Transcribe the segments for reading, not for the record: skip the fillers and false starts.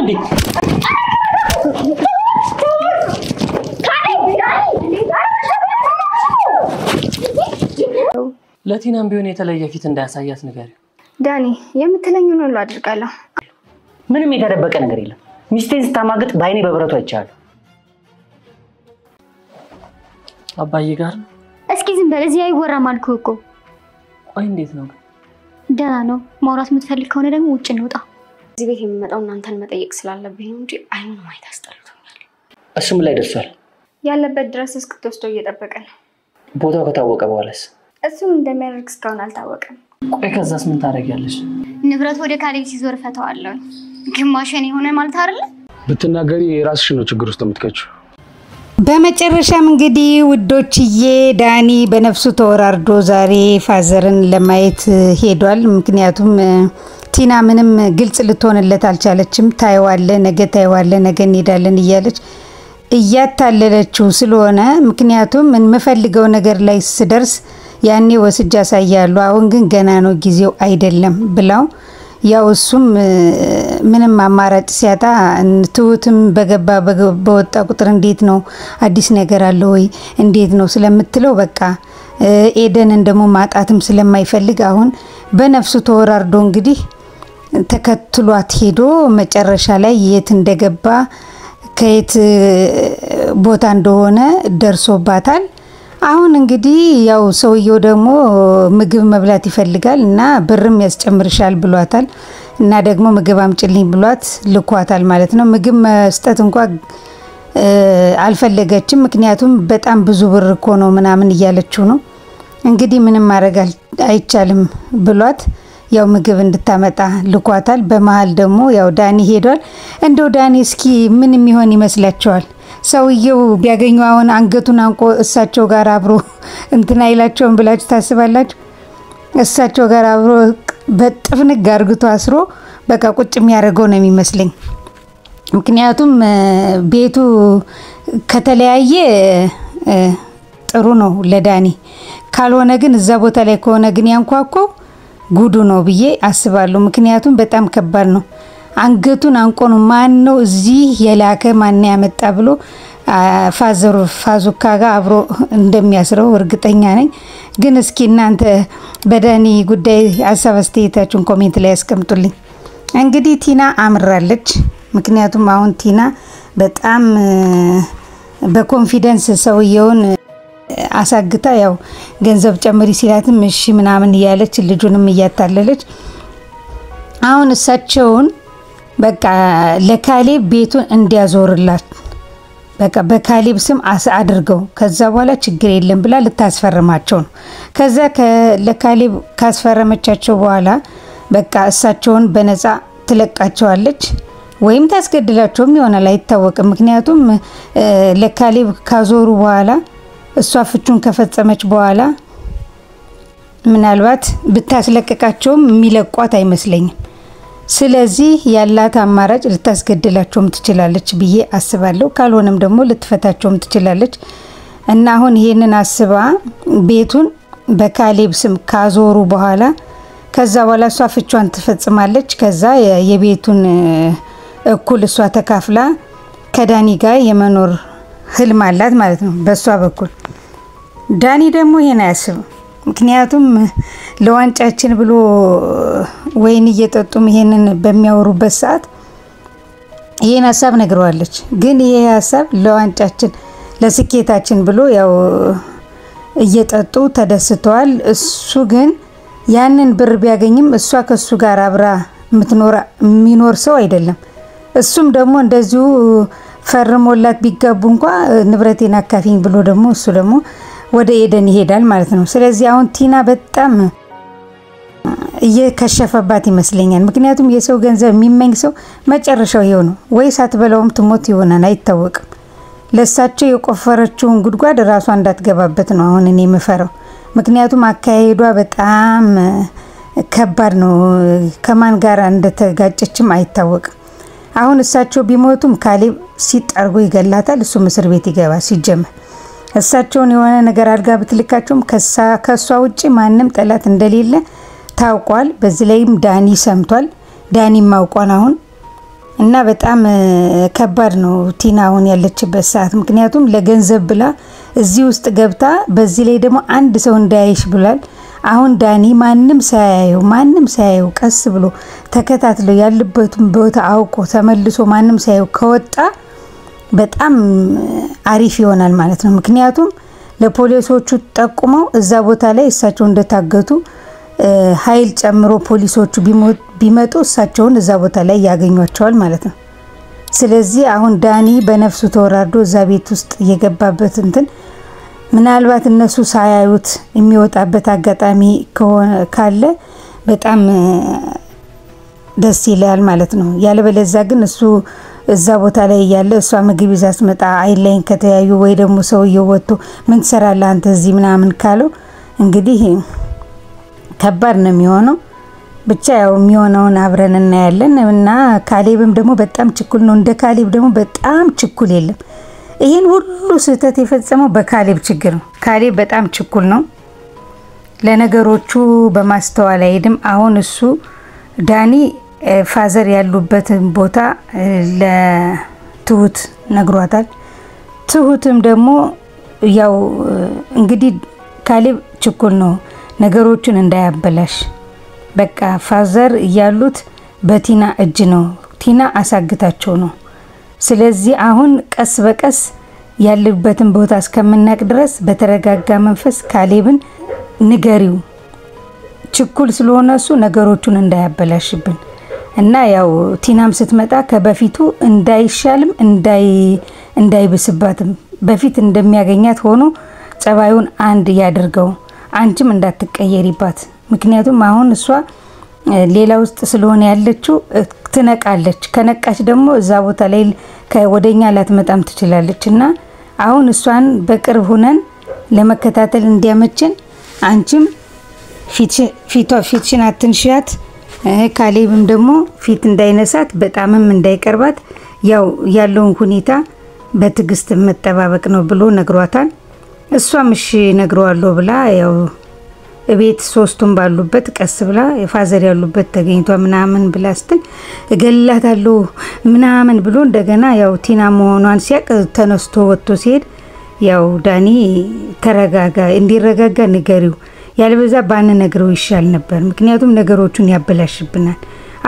እንዴ ለቲናም ቢሆን የተለየ ፊት እንዳያሳያት ነገር ዳኒ የምትለኝውን ሁሉ አድርጋለሁ ምንም የተደበቀ ነገር የለም ሚስቴን ስታማግጥ ባይኔ በብረቱ አይቻለሁ አባዬ ጋር እስኪ ዝም በል እዚህ አይወራም አልኩህ እኮ አይ እንዴት ነው ደህና ነው ማውራት የምትፈልግ ከሆነ ደግሞ ውጭ እንውጣ እዚህ ቤት የምመጣው እናንተን መጠየቅ ስላለብኝ ነው እንጂ አይኑን ማየት አስጠልቶኛል እሱም ላይ ደርሷል ያለበት ድረስ እስክትወስደው እየጠበቀ ነው ቦታው ከታወቀ በኋላስ እሱም እንደሚያደርግ እስካሁን አልታወቀም ቆይ ከዛስ ምን ታደርጊያለሽ ንብረት ወደ ካሌብ ሲዞር ፈታዋለሁ ግማሽን የሆነ ማለት አይደል ብትናገሪ ራስሽ ነው ችግር ውስጥ የምትከቺው በመጨረሻም እንግዲህ ውዶችዬ ዳኒ በነፍሱ ተወራርዶ ዛሬ ፋዘርን ለማየት ሄዷል ምክንያቱም ቲና ምንም ግልጽ ልትሆንለት አልቻለችም ታይዋለ ነገ እንሄዳለን እያለች እያታለለችው ስለሆነ ምክንያቱም እንፈልገው ነገር ላይ ስደርስ ያኔ ወስጃ ሳያሉ አሁን ግን ገና ነው ጊዜው አይደለም ብላው ያው እሱም ምንም አማራጭ ሲያጣ ትውትም በገባ በወጣ ቁጥር እንዴት ነው አዲስ ነገር አለ ወይ እንዴት ነው ስለምትለው በቃ ኤደንን ደግሞ ማጣትም ስለማይፈልግ አሁን በነፍሱ ተወራርዶ እንግዲህ ተከትሏት ሄዶ መጨረሻ ላይ የት እንደገባ ከየት ቦታ እንደሆነ ደርሶባታል አሁን እንግዲህ ያው ሰውየው ደግሞ ምግብ መብላት ይፈልጋል እና ብርም ያስጨምርሻል ብሏታል እና ደግሞ ምግብ አምጪልኝ ብሏት ልኳታል ማለት ነው ምግብ መስጠት እንኳን አልፈለገችም ምክንያቱም በጣም ብዙ ብር እኮ ነው ምናምን እያለችው ነው እንግዲህ ምንም ማድረግ አይቻልም ብሏት ያው ምግብ እንድታመጣ ልኳታል በመሃል ደግሞ ያው ዳኒ ሄዷል እንደው ዳኒ እስኪ ምን የሚሆን ይመስላችኋል ሰውየው ቢያገኙ አሁን አንገቱን አንቆ እሳቸው ጋር አብሮ እንትና ይላቸውን ብላችሁ ታስባላችሁ እሳቸው ጋር አብሮ በጥፍንግ አርግቶ አስሮ በቃ ቁጭ የሚያደርገው ነው የሚመስለኝ ምክንያቱም ቤቱ ከተለያየ ጥሩ ነው ለዳኒ ካልሆነ ግን እዛ ቦታ ላይ ከሆነ ግን ያንኳኳው ጉዱ ነው ብዬ አስባለሁ ምክንያቱም በጣም ከባድ ነው አንገቱን አንቆ ነው ማን ነው እዚህ የላከ ማን ያመጣ ብሎ ፋዙካ ጋር አብሮ እንደሚያስረው እርግጠኛ ነኝ ግን እስኪ እናንተ በዳኒ ጉዳይ ሐሳብ አስተያየታችሁን ኮሜንት ላይ አስቀምጡልኝ እንግዲህ ቲና አምራለች ምክንያቱም አሁን ቲና በጣም በኮንፊደንስ ሰውየውን አሳግታ ያው ገንዘብ ጨምሪ ሲላትም እሺ ምናምን ያለች ልጁንም እያታለለች አሁን እሳቸውን በቃ ለካሌብ ቤቱን እንዲያዞርላት በቃ በካሌብ ስም አድርገው ከዛ በኋላ ችግር የለም ብላ ልታስፈርማቸው ነው ከዛ ለካሌብ ካስፈረመቻቸው በኋላ በቃ እሳቸውን በነፃ ትለቃቸዋለች ወይም ታስገድላቸውም ይሆናል አይታወቅም ምክንያቱም ለካሌብ ካዞሩ በኋላ እሷ ፍቹን ከፈጸመች በኋላ ምናልባት ብታስለቀቃቸውም የሚለቋት አይመስለኝም ስለዚህ ያላት አማራጭ ልታስገድላቸውም ትችላለች ብዬ አስባለሁ ካልሆነም ደግሞ ልትፈታቸውም ትችላለች እና አሁን ይሄንን አስባ ቤቱን በካሌብ ስም ካዞሩ በኋላ ከዛ በኋላ እሷ ፍቿን ትፈጽማለች ከዛ የቤቱን እኩል እሷ ተካፍላ ከዳኒ ጋር የመኖር ህልም አላት ማለት ነው በሷ በኩል ዳኒ ደግሞ ይሄን አያስብ ምክንያቱም ለዋንጫችን ብሎ ወይን እየጠጡም ይሄንን በሚያወሩበት ሰዓት ይሄን ሐሳብ ነግረዋለች ግን ይሄ ሐሳብ ለዋንጫችን ለስኬታችን ብሎ ያው እየጠጡ ተደስተዋል እሱ ግን ያንን ብር ቢያገኝም እሷ ከሱ ጋር አብራ የሚኖር ሰው አይደለም እሱም ደግሞ እንደዚሁ ፈርሞላት ቢጋቡ እንኳን ንብረቴን አካፊኝ ብሎ ደግሞ እሱ ደግሞ ወደ ኤደን ይሄዳል ማለት ነው ስለዚህ አሁን ቲና በጣም እየከሸፈባት ይመስለኛል ምክንያቱም የሰው ገንዘብ የሚመኝ ሰው መጨረሻው ይሄው ነው ወይ ሳትበላውም ትሞት ይሆናል አይታወቅም ለሳቸው የቆፈረችውን ጉድጓድ ራሷ እንዳትገባበት ነው አሁን እኔ የምፈራው ምክንያቱም አካሄዷ በጣም ከባድ ነው ከማን ጋር እንደተጋጨችም አይታወቅም አሁን እሳቸው ቢሞቱም ካሌብ ሲጣርጎ ይገላታል እሱ እስር ቤት ይገባ ሲጀመር እሳቸውን የሆነ ነገር አድርጋ ብትልካቸውም ከሷ ውጪ ማንንም ጠላት እንደሌለ ታውቋል በዚህ ላይም ዳኒ ሰምቷል ዳኒ ማውቋን አሁን እና በጣም ከባድ ነው ቲና አሁን ያለችበት ሰዓት። ምክንያቱም ለገንዘብ ብላ እዚህ ውስጥ ገብታ በዚህ ላይ ደግሞ አንድ ሰው እንዳያይሽ ብሏል። አሁን ዳኒ ማንም ሳያየው ቀስ ብሎ ተከታትሎ ያለበትን ቦታ አውቆ ተመልሶ ማንም ሳያየው ከወጣ በጣም አሪፍ ይሆናል ማለት ነው። ምክንያቱም ለፖሊሶቹ ጠቁመው እዛ ቦታ ላይ እሳቸው እንደታገቱ ኃይል ጨምሮ ፖሊሶቹ ቢመጡ እሳቸውን እዛ ቦታ ላይ ያገኟቸዋል ማለት ነው። ስለዚህ አሁን ዳኒ በነፍሱ ተወራርዶ እዛ ቤት ውስጥ የገባበት እንትን ምናልባት እነሱ ሳያዩት የሚወጣበት አጋጣሚ ካለ በጣም ደስ ይላል ማለት ነው። ያለበለዚያ ግን እሱ እዛ ቦታ ላይ ያለ እሷ ምግብ ይዛ ስትመጣ አይለኝ ከተያዩ ወይ ደግሞ ሰውየው ወጥቶ ምን ትሰራለህ አንተ እዚህ ምናምን ካለው እንግዲህ ከባድ ነው የሚሆነው። ብቻ ያው የሚሆነውን አብረን እናያለን። እና ካሌብም ደግሞ በጣም ችኩል ነው። እንደ ካሌብ ደግሞ በጣም ችኩል የለም። ይሄን ሁሉ ስህተት የፈጸመው በካሌብ ችግር ነው። ካሌብ በጣም ችኩል ነው። ለነገሮቹ በማስተዋል አይሄድም። አሁን እሱ ዳኒ ፋዘር ያሉበትን ቦታ ለትሁት ነግሯታል። ትሁትም ደግሞ ያው እንግዲህ ካሌብ ችኩል ነው ነገሮችን እንዳያበላሽ። በቃ ፋዘር ያሉት በቲና እጅ ነው። ቲና አሳግታቸው ነው። ስለዚህ አሁን ቀስ በቀስ ያለበትን ቦታ እስከምናቅ ድረስ በተረጋጋ መንፈስ ካሌብን ንገሪው። ችኩል ስለሆነ እሱ ነገሮቹን እንዳያበላሽብን እና ያው ቲናም ስትመጣ ከበፊቱ እንዳይሻልም እንዳይብስባትም በፊት እንደሚያገኛት ሆኖ ጸባዩን አንድ ያድርገው። አንቺም እንዳትቀየሪባት። ምክንያቱም አሁን እሷ ሌላ ውስጥ ስለሆነ ያለችው ትነቃለች። ከነቃች ደግሞ እዛ ቦታ ላይ ወደኛ ላትመጣም ትችላለች እና አሁን እሷን በቅርብ ሆነን ለመከታተል እንዲያመችን አንቺም ፊትሽን አትንሽያት። ካሌብም ደግሞ ፊት እንዳይነሳት በጣምም እንዳይቀርባት ያው ያለውን ሁኔታ በትግስት መጠባበቅ ነው ብሎ ነግሯታል። እሷም እሺ ነግሯለሁ ብላ ያው ቤት ሶስቱም ባሉበት ቀስ ብላ የፋዘር ያሉበት ተገኝቷ ምናምን ብላ ስትል እገላታለሁ ምናምን ብሎ እንደገና ያው ቲና መሆኗን ሲያቅ ተነስቶ ወጥቶ ሲሄድ ያው ዳኒ ተረጋጋ፣ እንዲረጋጋ ንገሪው፣ ያለበዛ ባንነግረው ይሻል ነበር። ምክንያቱም ነገሮቹን ያበላሽብናል።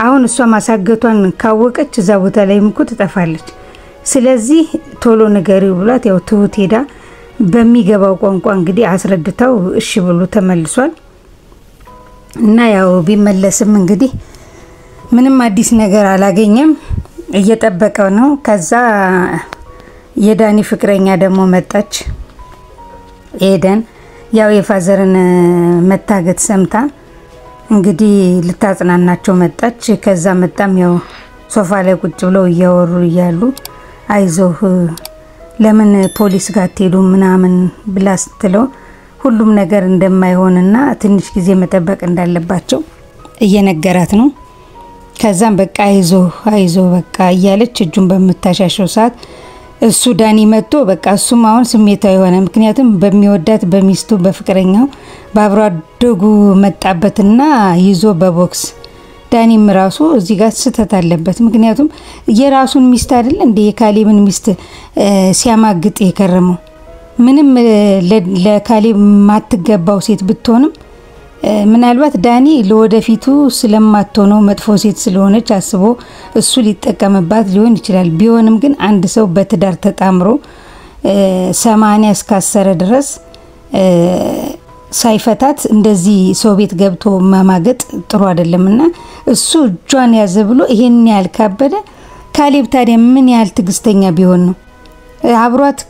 አሁን እሷ ማሳገቷን ካወቀች እዛ ቦታ ላይ ምኩ ትጠፋለች። ስለዚህ ቶሎ ንገሪው ብሏት ያው ትሁት ሄዳ በሚገባው ቋንቋ እንግዲህ አስረድተው እሺ ብሎ ተመልሷል። እና ያው ቢመለስም እንግዲህ ምንም አዲስ ነገር አላገኘም፣ እየጠበቀው ነው። ከዛ የዳኒ ፍቅረኛ ደግሞ መጣች ኤደን። ያው የፋዘርን መታገት ሰምታ እንግዲህ ልታጽናናቸው መጣች። ከዛ መጣም ያው ሶፋ ላይ ቁጭ ብለው እያወሩ እያሉ አይዞህ ለምን ፖሊስ ጋር ትሄዱ ምናምን ብላ ስትለው ሁሉም ነገር እንደማይሆንና ትንሽ ጊዜ መጠበቅ እንዳለባቸው እየነገራት ነው። ከዛም በቃ አይዞ በቃ እያለች እጁን በመታሻሸው ሰዓት እሱ ዳኒ መጥቶ በቃ እሱም አሁን ስሜታዊ ሆነ። ምክንያቱም በሚወዳት በሚስቱ በፍቅረኛው በአብሮ አደጉ መጣበትና ይዞ በቦክስ ዳኒም ራሱ እዚህ ጋር ስህተት አለበት። ምክንያቱም የራሱን ሚስት አይደል እንደ የካሌብን ሚስት ሲያማግጥ የከረመው ምንም ለካሌብ ማትገባው ሴት ብትሆንም ምናልባት ዳኒ ለወደፊቱ ስለማትሆነው መጥፎ ሴት ስለሆነች አስቦ እሱ ሊጠቀምባት ሊሆን ይችላል። ቢሆንም ግን አንድ ሰው በትዳር ተጣምሮ 80 እስካሰረ ድረስ ሳይፈታት እንደዚህ ሰው ቤት ገብቶ ማማገጥ ጥሩ አይደለምና እሱ እጇን ያዘ ብሎ ይሄን ያህል ካበደ ካሌብ ታዲያ ምን ያህል ትግስተኛ ቢሆን ነው? አብሯት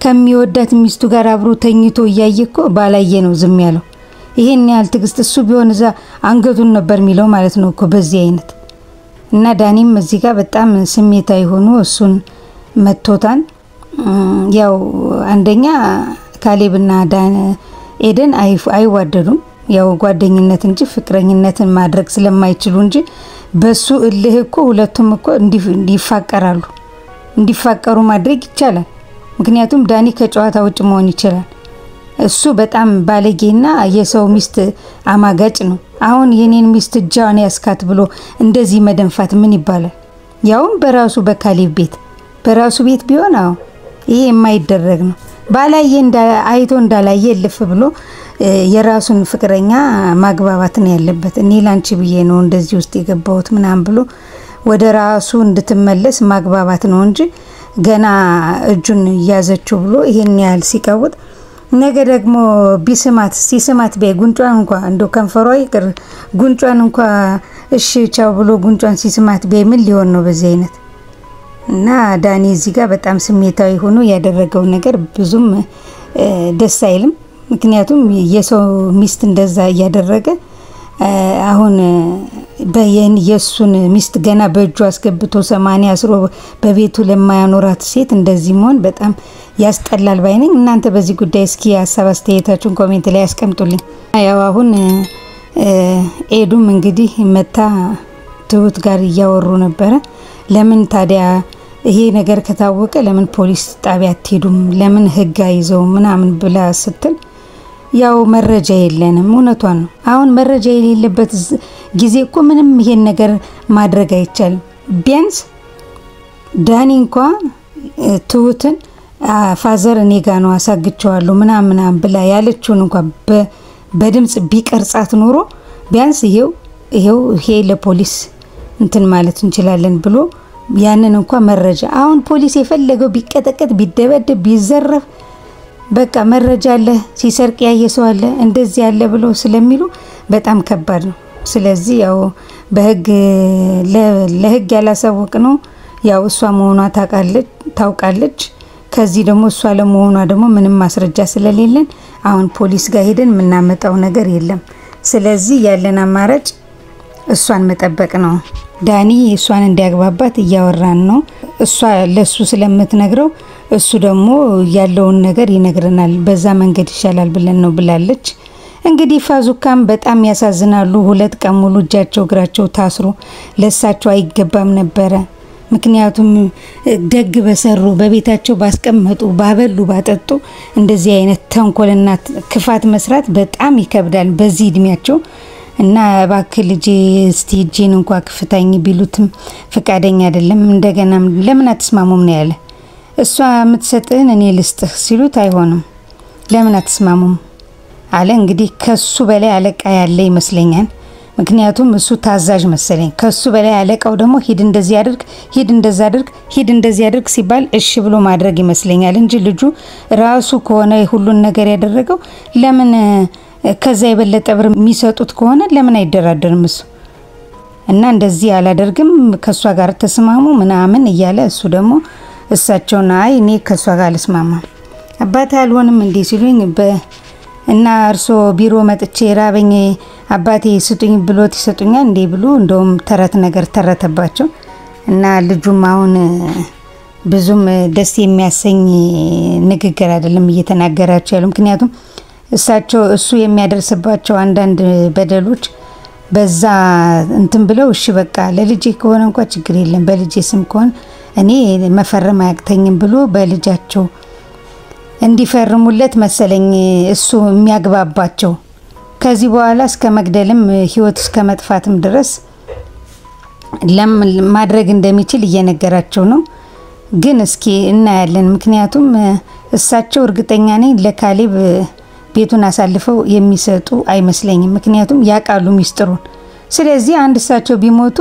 ከሚወዳት ሚስቱ ጋር አብሮ ተኝቶ እያየኮ ባላየ ነው ዝም ያለው። ይሄን ያህል ትግስት እሱ ቢሆን እዛ አንገቱን ነበር የሚለው ማለት ነው እኮ በዚህ አይነት። እና ዳኒም እዚህ ጋር በጣም ስሜታዊ ሆኖ እሱን መቶታን። ያው አንደኛ ካሌብና ኤደን አይዋደዱም። ያው ጓደኝነት እንጂ ፍቅረኝነትን ማድረግ ስለማይችሉ እንጂ በሱ እልህ እኮ ሁለቱም እኮ እንዲፋቀራሉ። እንዲፋቀሩ ማድረግ ይቻላል። ምክንያቱም ዳኒ ከጨዋታ ውጭ መሆን ይችላል። እሱ በጣም ባለጌና የሰው ሚስት አማጋጭ ነው። አሁን የኔን ሚስት እጃዋን ያስካት ብሎ እንደዚህ መደንፋት ምን ይባላል? ያውም በራሱ በካሌብ ቤት በራሱ ቤት ቢሆን አዎ ይሄ የማይደረግ ነው። ባላየ አይቶ እንዳላየ ልፍ ብሎ የራሱን ፍቅረኛ ማግባባት ነው ያለበት። እኔ ላንቺ ብዬ ነው እንደዚህ ውስጥ የገባሁት ምናምን ብሎ ወደ ራሱ እንድትመለስ ማግባባት ነው እንጂ ገና እጁን ያዘችው ብሎ ይሄን ያህል ሲቀውጥ ነገ ደግሞ ሲስማት በጉንጯን እንኳን እንደው ከንፈሯ ይቅር ጉንጯን እንኳን እሺ ቻው ብሎ ጉንጯን ሲስማት በምን ሊሆን ነው በዚህ አይነት? እና ዳኒ እዚህ ጋር በጣም ስሜታዊ ሆኖ ያደረገው ነገር ብዙም ደስ አይልም። ምክንያቱም የሰው ሚስት እንደዛ ያደረገ አሁን የሱን ሚስት ገና በእጁ አስገብቶ 80 አስሮ በቤቱ ለማያኖራት ሴት እንደዚህ መሆን በጣም ያስጠላል ባይነኝ። እናንተ በዚህ ጉዳይ እስኪ ሀሳብ አስተያየታችሁን ኮሜንት ላይ አስቀምጡልኝ። ያው አሁን ኤዱም እንግዲህ መታ ትሁት ጋር እያወሩ ነበረ። ለምን ታዲያ ይሄ ነገር ከታወቀ ለምን ፖሊስ ጣቢያ አትሄዱም? ለምን ህግ አይዘው ምናምን ብላ ስትል ያው መረጃ የለንም። እውነቷን ነው። አሁን መረጃ የሌለበት ጊዜ እኮ ምንም ይሄን ነገር ማድረግ አይቻልም። ቢያንስ ዳኒ እንኳን ትሁትን ፋዘር እኔ ጋር ነው አሳግቸዋለሁ ምናምን ብላ ያለችውን እንኳን በድምጽ ቢቀርጻት ኖሮ ቢያንስ ይሄው ይሄ ለፖሊስ እንትን ማለት እንችላለን ብሎ ያንን እንኳን መረጃ አሁን ፖሊስ የፈለገው ቢቀጠቀጥ ቢደበደብ ቢዘረፍ በቃ መረጃ አለ ሲሰርቅ ያየሰው አለ እንደዚህ ያለ ብሎ ስለሚሉ በጣም ከባድ ነው። ስለዚህ ያው በህግ ለህግ ያላሳወቅ ነው ያው እሷ መሆኗ ታውቃለች። ከዚህ ደግሞ እሷ ለመሆኗ ደግሞ ምንም ማስረጃ ስለሌለን አሁን ፖሊስ ጋር ሄደን ምናመጣው ነገር የለም። ስለዚህ ያለን አማራጭ እሷን መጠበቅ ነው። ዳኒ እሷን እንዲያግባባት እያወራን ነው። እሷ ለሱ ስለምትነግረው እሱ ደግሞ ያለውን ነገር ይነግረናል። በዛ መንገድ ይሻላል ብለን ነው ብላለች። እንግዲህ ፋዙካም በጣም ያሳዝናሉ። 2 ቀን ሙሉ እጃቸው እግራቸው ታስሮ ለሳቸው አይገባም ነበረ። ምክንያቱም ደግ በሰሩ በቤታቸው ባስቀመጡ ባበሉ ባጠጡ እንደዚህ አይነት ተንኮልና ክፋት መስራት በጣም ይከብዳል በዚህ እድሜያቸው። እና እባክህ ልጄ እስቲ እጄን እንኳን ክፍታኝ ቢሉትም ፍቃደኛ አይደለም። እንደገና ለምን አትስማሙም ነው ያለ። እሷ የምትሰጥህን እኔ ልስጥህ ሲሉት አይሆንም ለምን አትስማሙም አለ። እንግዲህ ከሱ በላይ አለቃ ያለ ይመስለኛል። ምክንያቱም እሱ ታዛዥ መሰለኝ። ከሱ በላይ አለቃው ደግሞ ሂድ እንደዚህ አድርግ ሂድ እንደዛ አድርግ ሂድ እንደዚህ አድርግ ሲባል እሺ ብሎ ማድረግ ይመስለኛል እንጂ ልጁ ራሱ ከሆነ ሁሉን ነገር ያደረገው ለምን ከዛ የበለጠ ብር የሚሰጡት ከሆነ ለምን አይደራደርም እሱ? እና እንደዚህ አላደርግም ከሷ ጋር ተስማሙ ምናምን እያለ እሱ ደግሞ እሳቸውና አይ እኔ ከሷ ጋር አልስማማም አባቴ አልሆንም እንዴ ሲሉኝ እና እርሶ ቢሮ መጥቼ ራበኝ አባቴ ስጡኝ ብሎት ይሰጡኛል እንዴ ብሎ እንደውም ተረት ነገር ተረተባቸው። እና ልጁም አሁን ብዙም ደስ የሚያሰኝ ንግግር አይደለም እየተናገራቸው ያለው። ምክንያቱም እሱ የሚያደርስባቸው አንዳንድ በደሎች በዛ እንትን ብለው እሺ በቃ ለልጄ ከሆነ እንኳን ችግር የለም በልጄ ስም ከሆነ እኔ መፈረም አያቅተኝም ብሎ በልጃቸው እንዲፈርሙለት መሰለኝ እሱ የሚያግባባቸው። ከዚህ በኋላ እስከ መግደልም ህይወት እስከ መጥፋትም ድረስ ማድረግ እንደሚችል እየነገራቸው ነው። ግን እስኪ እናያለን። ምክንያቱም እሳቸው እርግጠኛ ነኝ ለካሌብ ቤቱን አሳልፈው የሚሰጡ አይመስለኝም። ምክንያቱም ያቃሉ ሚስጥሩን። ስለዚህ አንድ እሳቸው ቢሞቱ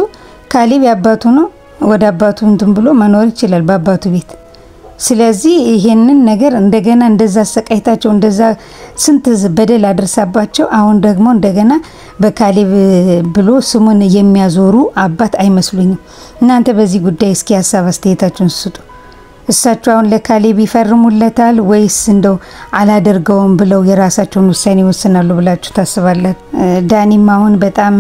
ካሌብ ያባቱ ነው ወደ አባቱ እንትን ብሎ መኖር ይችላል በአባቱ ቤት። ስለዚህ ይሄንን ነገር እንደገና እንደዛ ሰቃይታቸው እንደዛ ስንት በደል አድርሳባቸው አሁን ደግሞ እንደገና በካሌብ ብሎ ስሙን የሚያዞሩ አባት አይመስሉኝም። እናንተ በዚህ ጉዳይ እስኪ ሀሳብ አስተያየታችሁን ስጡ። እሳቸው አሁን ለካሌብ ይፈርሙለታል ወይስ እንደው አላደርገውም ብለው የራሳቸውን ውሳኔ ወስናሉ ብላችሁ ታስባላችሁ? ዳኒም አሁን በጣም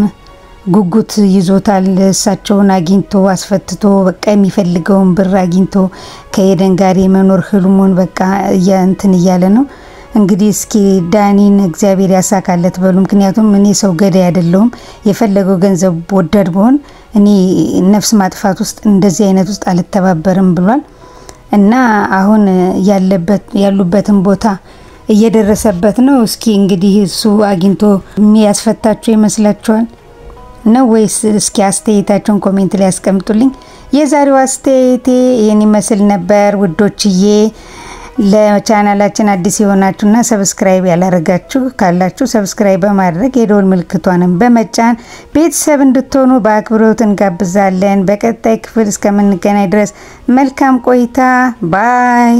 ጉጉት ይዞታል። እሳቸውን አግኝቶ አስፈትቶ በቃ የሚፈልገውን ብር አግኝቶ ከኤደን ጋር የመኖር ህልሙን በቃ እንትን እያለ ነው። እንግዲህ እስኪ ዳኒን እግዚአብሔር ያሳካለት በሉ። ምክንያቱም እኔ ሰው ገዳይ አይደለሁም የፈለገው ገንዘብ ወዳድ ብሆን እኔ ነፍስ ማጥፋት ውስጥ እንደዚህ አይነት ውስጥ አልተባበርም ብሏል። እና አሁን ያሉበትን ቦታ እየደረሰበት ነው። እስኪ እንግዲህ እሱ አግኝቶ የሚያስፈታቸው ይመስላችኋል ነው ወይስ? እስኪ አስተያየታችሁን ኮሜንት ላይ አስቀምጡልኝ። የዛሬው አስተያየቴ ይህን ይመስል ነበር ውዶችዬ። ለቻናላችን አዲስ የሆናችሁና ሰብስክራይብ ያላረጋችሁ ካላችሁ ሰብስክራይብ በማድረግ የደወል ምልክቷንም በመጫን ቤተሰብ እንድትሆኑ በአክብሮት እንጋብዛለን። በቀጣይ ክፍል እስከምንገናኝ ድረስ መልካም ቆይታ ባይ